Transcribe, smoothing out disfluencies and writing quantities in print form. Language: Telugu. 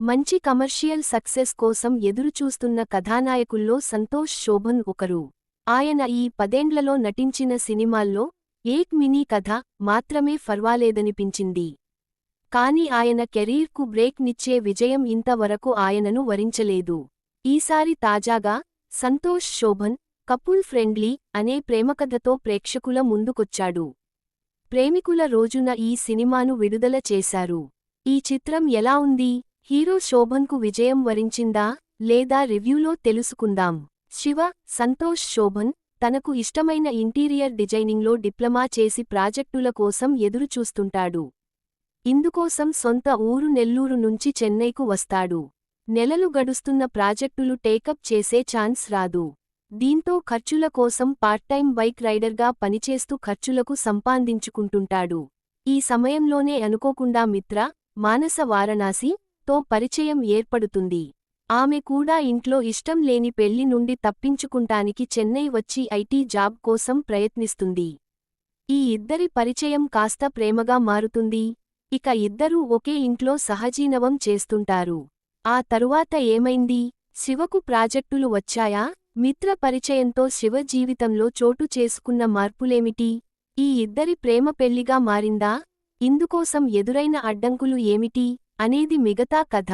మంచి కమర్షియల్ సక్సెస్ కోసం ఎదురుచూస్తున్న కథానాయకుల్లో సంతోష్ శోభన్ ఒకరు. ఆయన ఈ 10 నటించిన సినిమాల్లో ఏక్ మినీ కథ మాత్రమే ఫర్వాలేదనిపించింది. కాని ఆయన కెరీర్కు బ్రేక్ నిచ్చే విజయం ఇంతవరకు ఆయనను వరించలేదు. ఈసారి తాజాగా సంతోష్ శోభన్ కపుల్ ఫ్రెండ్లీ అనే ప్రేమకథతో ప్రేక్షకుల ముందుకొచ్చాడు. ప్రేమికుల రోజున ఈ సినిమాను విడుదల చేశారు. ఈ చిత్రం ఎలా ఉంది? హీరో శోభన్కు విజయం వరించిందా లేదా రివ్యూలో తెలుసుకుందాం. శివ సంతోష్ శోభన్ తనకు ఇష్టమైన ఇంటీరియర్ డిజైనింగ్లో డిప్లొమా చేసి ప్రాజెక్టుల కోసం ఎదురుచూస్తుంటాడు. ఇందుకోసం సొంత ఊరు నెల్లూరు నుంచి చెన్నైకు వస్తాడు. నెలలు గడుస్తున్న ప్రాజెక్టులు టేకప్ చేసే ఛాన్స్ రాదు. దీంతో ఖర్చుల కోసం పార్ట్టైం బైక్ రైడర్గా పనిచేస్తూ ఖర్చులకు సంపాదించుకుంటుంటాడు. ఈ సమయంలోనే అనుకోకుండా మిత్ర, మానస వారణాసి తో పరిచయం ఏర్పడుతుంది. ఆమె కూడా ఇంట్లో ఇష్టం లేని పెళ్లి నుండి తప్పించుకుంటానికి చెన్నై వచ్చి ఐటీ జాబ్ కోసం ప్రయత్నిస్తుంది. ఈ ఇద్దరి పరిచయం కాస్త ప్రేమగా మారుతుంది. ఇక ఇద్దరూ ఒకే ఇంట్లో సహజీవనం చేస్తుంటారు. ఆ తరువాత ఏమైంది? శివకు ప్రాజెక్టులు వచ్చాయా? మిత్ర పరిచయంతో శివ జీవితంలో చోటు చేసుకున్న మార్పులేమిటి? ఈ ఇద్దరి ప్రేమ పెళ్లిగా మారిందా? ఇందుకోసం ఎదురైన అడ్డంకులు ఏమిటి అనేది మిగతా కథ.